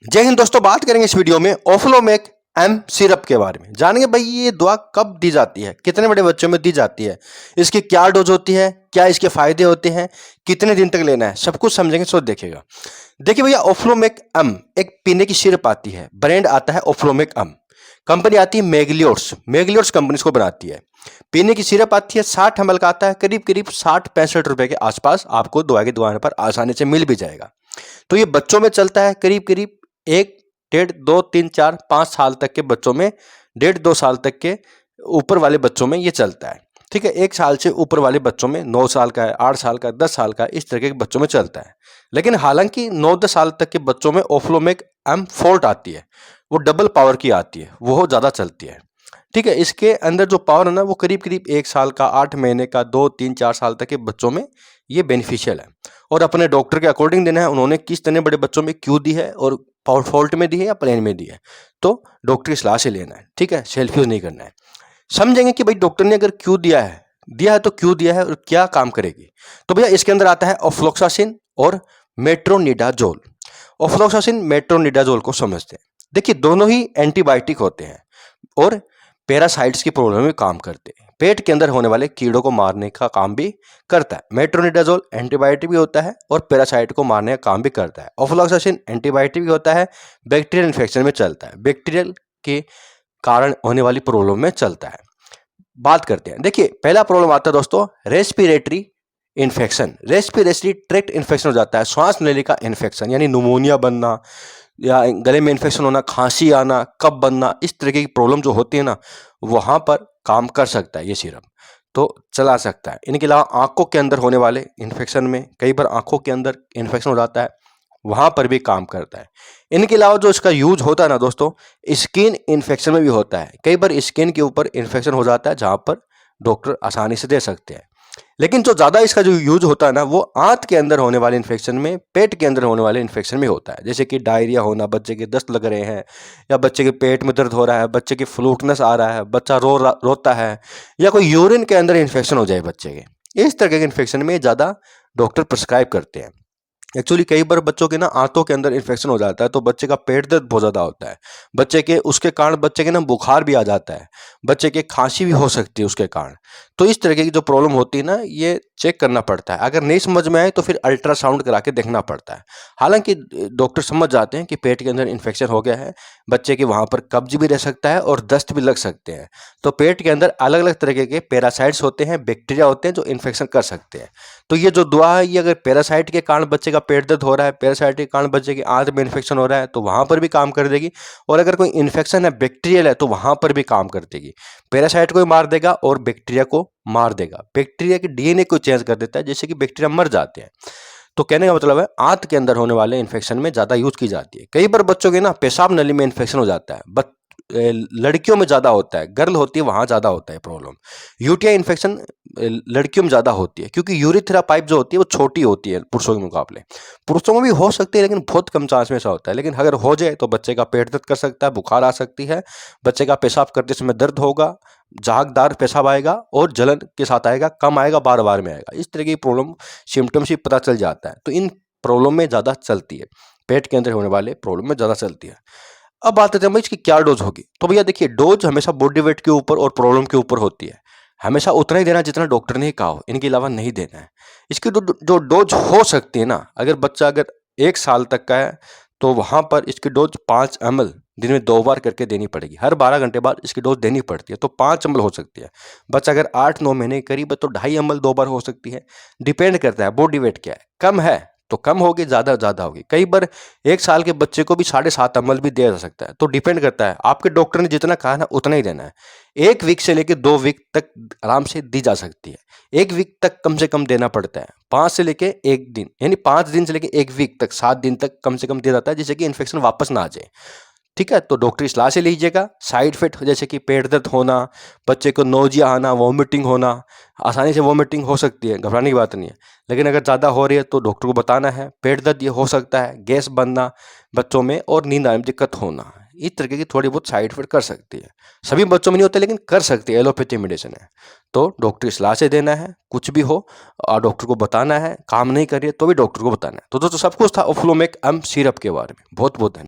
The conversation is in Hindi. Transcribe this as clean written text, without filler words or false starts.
जय हिंद दोस्तों, बात करेंगे इस वीडियो में ओफ्लोमेक एम सिरप के बारे में। जानेंगे भाई ये दवा कब दी जाती है, कितने बड़े बच्चों में दी जाती है, इसकी क्या डोज होती है, क्या इसके फायदे होते हैं, कितने दिन तक लेना है, सब कुछ समझेंगे। सो देखिएगा। देखिए भैया, ओफ्लोमेक एम एक पीने की सिरप आती है, ब्रांड आता है ओफ्लोमेक एम, कंपनी आती है मेगलियोर्स, मेगलियोर्स कंपनी इसको बनाती है। पीने की सिरप आती है, 60 ml का आता है, करीब करीब 60-65 रुपए के आसपास आपको दवा की दुकान पर आसानी से मिल भी जाएगा। तो ये बच्चों में चलता है करीब करीब 1, 1.5, 2, 3, 4, 5 साल तक के बच्चों में, 1.5-2 साल तक के ऊपर वाले बच्चों में ये चलता है। ठीक है, 1 साल से ऊपर वाले बच्चों में, 9 साल का है, 8 साल का, 10 साल का, इस तरह के बच्चों में चलता है। लेकिन हालांकि 9-10 साल तक के बच्चों में ओफ्लोमेक एम फोर्ट आती है, वो डबल पावर की आती है, वो ज़्यादा चलती है। ठीक है, इसके अंदर जो पावर है ना, वो करीब करीब 1 साल का, 8 महीने का, 2, 3, 4 साल तक के बच्चों में ये बेनिफिशियल है। और अपने डॉक्टर के अकॉर्डिंग देना है, उन्होंने किस तरह बड़े बच्चों में क्यों दी है और फॉल्ट में दी है या प्लेन में दी है, तो डॉक्टर की सलाह से लेना है। ठीक है, सेल्फ यूज नहीं करना है। समझेंगे कि भाई डॉक्टर ने अगर क्यों दिया है तो क्यों दिया है और क्या काम करेगी। तो भैया इसके अंदर आता है ऑफ्लोक्सासिन और मेट्रोनिडाजोल। ऑफ्लोक्सासिन मेट्रोनिडाजोल को समझते हैं। देखिए, दोनों ही एंटीबायोटिक होते हैं और पैरासाइट्स की प्रॉब्लम में काम करते हैं, पेट के अंदर होने वाले कीड़ों को मारने का काम भी करता है। मेट्रोनिडाजोल एंटीबायोटिक भी होता है और पैरासाइट को मारने का काम भी करता है। ऑफ्लोक्सासिन एंटीबायोटिक भी होता है, बैक्टीरियल इन्फेक्शन में चलता है, बैक्टीरियल के कारण होने वाली प्रॉब्लम में चलता है। बात करते हैं। देखिए, पहला प्रॉब्लम आता है दोस्तों respiratory infection. Respiratory tract infection हो जाता है, श्वास नली का इन्फेक्शन, यानी न्यूमोनिया बनना या गले में इन्फेक्शन होना, खांसी आना, कफ बनना, इस तरीके की प्रॉब्लम जो होती है ना, वहाँ पर काम कर सकता है ये सिरप, तो चला सकता है। इनके अलावा आंखों के अंदर होने वाले इन्फेक्शन में, कई बार आंखों के अंदर इन्फेक्शन हो जाता है, वहाँ पर भी काम करता है। इनके अलावा जो इसका यूज होता है ना दोस्तों, स्किन इन्फेक्शन में भी होता है। कई बार स्किन के ऊपर इन्फेक्शन हो जाता है, जहाँ पर डॉक्टर आसानी से दे सकते हैं। लेकिन जो ज़्यादा इसका जो यूज होता है ना, वो आंत के अंदर होने वाले इन्फेक्शन में, पेट के अंदर होने वाले इन्फेक्शन में होता है। जैसे कि डायरिया होना, बच्चे के दस्त लग रहे हैं, या बच्चे के पेट में दर्द हो रहा है, बच्चे की फ्लूटनेस आ रहा है, बच्चा रोता है, या कोई यूरिन के अंदर इन्फेक्शन हो जाए बच्चे के, इस तरह के इन्फेक्शन में ज़्यादा डॉक्टर प्रिस्क्राइब करते हैं। एक्चुअली कई बार बच्चों के ना आंतों के अंदर इन्फेक्शन हो जाता है, तो बच्चे का पेट दर्द बहुत ज़्यादा होता है, बच्चे के उसके कारण बच्चे के ना बुखार भी आ जाता है, बच्चे के खांसी भी हो सकती है उसके कारण। तो इस तरीके की जो प्रॉब्लम होती है ना, ये चेक करना पड़ता है। अगर नहीं समझ में आए तो फिर अल्ट्रासाउंड करा के देखना पड़ता है। हालांकि डॉक्टर समझ जाते हैं कि पेट के अंदर इन्फेक्शन हो गया है, बच्चे के वहाँ पर कब्ज भी रह सकता है और दस्त भी लग सकते हैं। तो पेट के अंदर अलग अलग तरीके के पैरासाइट्स होते हैं, बैक्टीरिया होते हैं, जो इन्फेक्शन कर सकते हैं। तो ये जो दवा है, ये अगर पैरासाइट के कारण बच्चे का पेट दर्द हो रहा है, पैरासाइट के कारण बच्चे की आंत में इन्फेक्शन हो रहा है, तो वहाँ पर भी काम कर देगी। और अगर कोई इन्फेक्शन है बैक्टीरियल है, तो वहाँ पर भी काम कर देगी। पैरासाइट को मार देगा और बैक्टीरिया को मार देगा। बैक्टीरिया के डीएनए को चेंज कर देता है, जिससे कि बैक्टीरिया मर जाते हैं। तो कहने का मतलब है, आंत के अंदर होने वाले इन्फेक्शन में ज़्यादा यूज की जाती है। कई बार बच्चों के ना पेशाब नली में इन्फेक्शन हो जाता है, लड़कियों में ज़्यादा होता है, गर्ल होती है वहाँ ज़्यादा होता है प्रॉब्लम। यूटीआई इन्फेक्शन लड़कियों में ज़्यादा होती है, क्योंकि यूरिथ्रा पाइप जो होती है वो छोटी होती है पुरुषों के मुकाबले। पुरुषों में भी हो सकती है, लेकिन बहुत कम चांस में ऐसा होता है। लेकिन अगर हो जाए तो बच्चे का पेट दर्द कर सकता है, बुखार आ सकती है, बच्चे का पेशाब करते समय दर्द होगा, झागदार पेशाब आएगा और जलन के साथ आएगा, कम आएगा, बार बार में आएगा। इस तरह की प्रॉब्लम सिम्टम्स ही पता चल जाता है। तो इन प्रॉब्लम में ज़्यादा चलती है, पेट के अंदर होने वाले प्रॉब्लम में ज़्यादा चलती है। अब बात करते हैं भाई इसकी क्या डोज होगी। तो भैया देखिए, डोज हमेशा बॉडी वेट के ऊपर और प्रॉब्लम के ऊपर होती है। हमेशा उतना ही देना जितना डॉक्टर ने कहा हो, इनके अलावा नहीं देना है। इसकी जो डोज हो सकती है ना, अगर बच्चा अगर 1 साल तक का है, तो वहाँ पर इसकी डोज 5 ml दिन में 2 बार करके देनी पड़ेगी। हर 12 घंटे बाद इसकी डोज देनी पड़ती है, तो 5 ml हो सकती है। बच्चा अगर 8-9 महीने के करीब है, तो 2.5 ml 2 बार हो सकती है। डिपेंड करता है बॉडी वेट क्या है, कम है तो कम होगी, ज़्यादा होगी। कई बार 1 साल के बच्चे को भी 7.5 ml भी दिया जा सकता है। तो डिपेंड करता है, आपके डॉक्टर ने जितना कहा ना उतना ही देना है। 1 वीक से लेकर 2 वीक तक आराम से दी जा सकती है। 1 वीक तक कम से कम देना पड़ता है, 5 से लेके 1 दिन, यानी 5 दिन से लेके 1 वीक तक, 7 दिन तक कम से कम दिया जाता है, जिससे कि इन्फेक्शन वापस ना आ जाए। ठीक है, तो डॉक्टरी सलाह से लीजिएगा। साइड इफेक्ट जैसे कि पेट दर्द होना, बच्चे को नोजिया आना, वॉमिटिंग होना, आसानी से वॉमिटिंग हो सकती है, घबराने की बात नहीं है। लेकिन अगर ज़्यादा हो रही है तो डॉक्टर को बताना है। पेट दर्द ये हो सकता है, गैस बनना बच्चों में, और नींद आने में दिक्कत होना, इस तरीके की थोड़ी बहुत साइड इफेक्ट कर सकती है। सभी बच्चों में नहीं होते, लेकिन कर सकती है, एलोपैथी मेडिसिन है। तो डॉक्टरी सलाह से देना है, कुछ भी हो और डॉक्टर को बताना है। काम नहीं कर रही है तो भी डॉक्टर को बताना है। तो दोस्तों, सब कुछ था ओफ्लोमेक एम सिरप के बारे में। बहुत बहुत धन्यवाद।